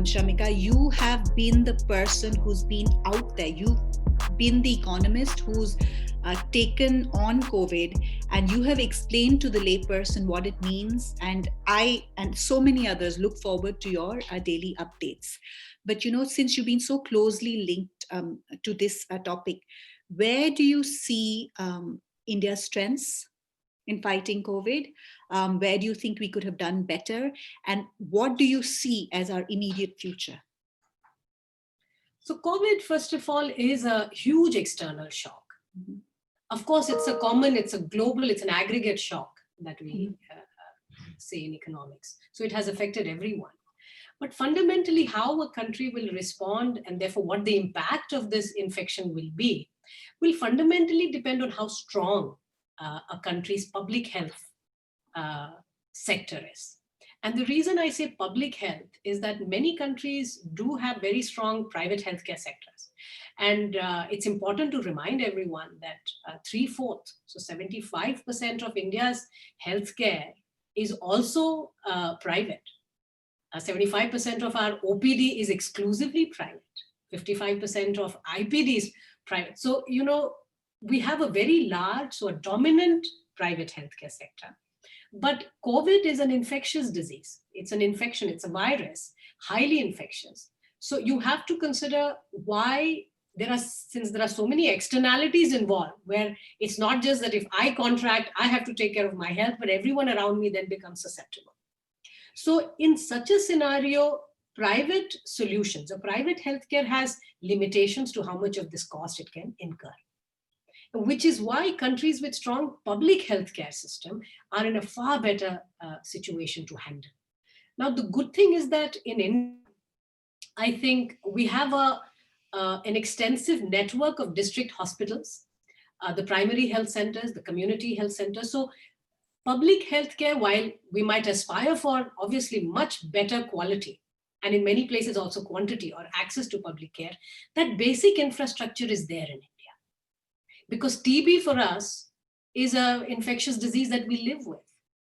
Shramika, you have been the person who's been out there. You've been the economist who's taken on COVID, and you have explained to the layperson what it means. And I and so many others look forward to your daily updates. But since you've been so closely linked to this topic, where do you see India's strengths in fighting COVID? Where do you think we could have done better? And what do you see as our immediate future? So COVID, first of all, is a huge external shock. Mm-hmm. Of course, it's a global, it's an aggregate shock that we say in economics. So it has affected everyone. But fundamentally, how a country will respond and therefore what the impact of this infection will fundamentally depend on how strong a country's public health sector is. And the reason I say public health is that many countries do have very strong private healthcare sectors. And it's important to remind everyone that 3/4, so 75% of India's healthcare is also private. 75% of our OPD is exclusively private. 55% of IPD is private. So, we have a very large, so a dominant private healthcare sector. But COVID is an infectious disease. It's an infection, it's a virus, highly infectious. So you have to consider why since there are so many externalities involved, where it's not just that if I contract, I have to take care of my health, but everyone around me then becomes susceptible. So in such a scenario, private solutions, a private healthcare has limitations to how much of this cost it can incur, which is why countries with strong public healthcare system are in a far better situation to handle. Now, the good thing is that in India, I think we have an extensive network of district hospitals, the primary health centers, the community health centers. So public healthcare, while we might aspire for obviously much better quality, and in many places also quantity or access to public care, that basic infrastructure is there in India. Because TB for us is an infectious disease that we live with.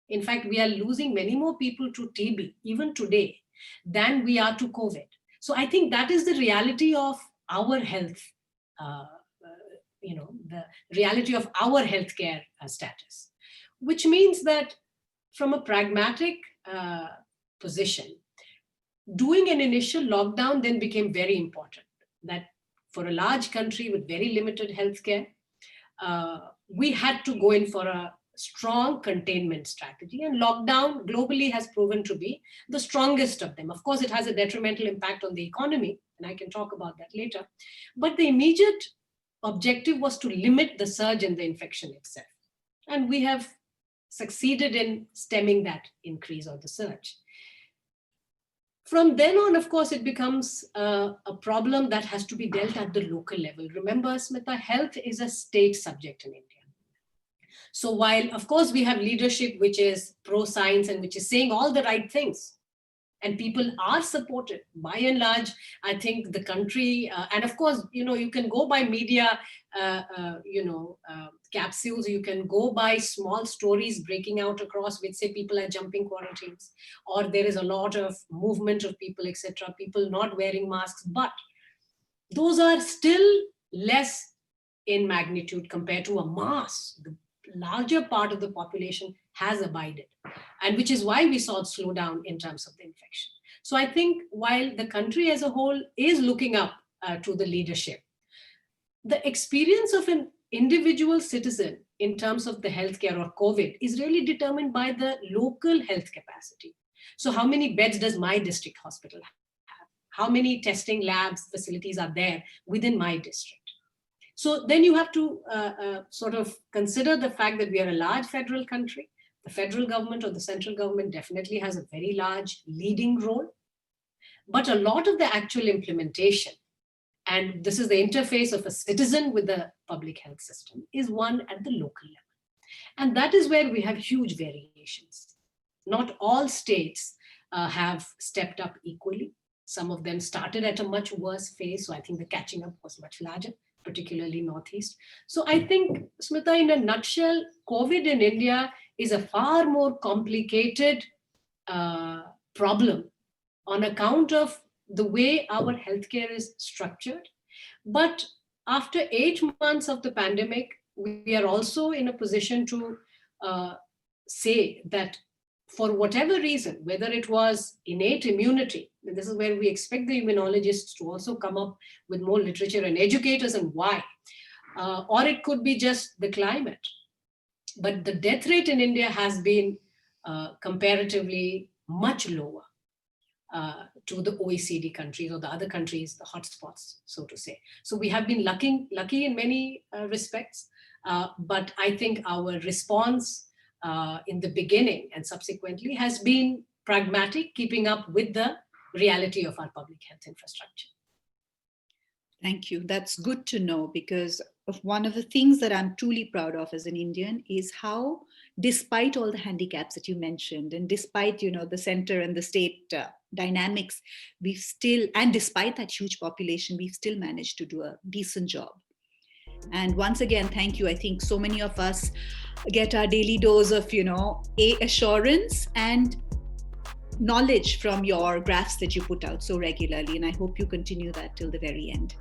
In fact, we are losing many more people to TB, even today, than we are to COVID. So I think that is the reality of our health, the reality of our healthcare status, which means that from a pragmatic position, doing an initial lockdown then became very important. That for a large country with very limited healthcare, we had to go in for a strong containment strategy, and lockdown globally has proven to be the strongest of them. Of course, it has a detrimental impact on the economy, and I can talk about that later. But the immediate objective was to limit the surge in the infection itself. And we have succeeded in stemming that increase or the surge. From then on, of course, it becomes a problem that has to be dealt at the local level. Remember, Smita, health is a state subject in India. So while, of course, we have leadership which is pro-science and which is saying all the right things, and people are supported, by and large, I think the country, and of course, you can go by media, capsules, you can go by small stories breaking out across which say people are jumping quarantines, or there is a lot of movement of people, etc., people not wearing masks, but those are still less in magnitude compared to a mass. The larger part of the population has abided, and which is why we saw a slowdown in terms of the infection. So I think while the country as a whole is looking up to the leadership, the experience of an individual citizen in terms of the healthcare or COVID is really determined by the local health capacity. So how many beds does my district hospital have? How many testing labs, facilities are there within my district? So then you have to sort of consider the fact that we are a large federal country. The federal government or the central government definitely has a very large leading role. But a lot of the actual implementation, and this is the interface of a citizen with the public health system, is one at the local level. And that is where we have huge variations. Not all states have stepped up equally. Some of them started at a much worse phase, so I think the catching up was much larger, particularly Northeast. So I think, Smita, in a nutshell, COVID in India is a far more complicated problem on account of the way our healthcare is structured. But after 8 months of the pandemic, we are also in a position to say that for whatever reason, whether it was innate immunity, and this is where we expect the immunologists to also come up with more literature and educate us on why, or it could be just the climate. But the death rate in India has been comparatively much lower to the OECD countries or the other countries, the hotspots, so to say. So we have been lucky in many respects, but I think our response in the beginning and subsequently has been pragmatic, keeping up with the reality of our public health infrastructure. Thank you. That's good to know, because of one of the things that I'm truly proud of as an Indian is how, despite all the handicaps that you mentioned, and despite, the center and the state dynamics, we've still, and despite that huge population, we've still managed to do a decent job. And once again, thank you. I think so many of us get our daily dose of, assurance and knowledge from your graphs that you put out so regularly. And I hope you continue that till the very end.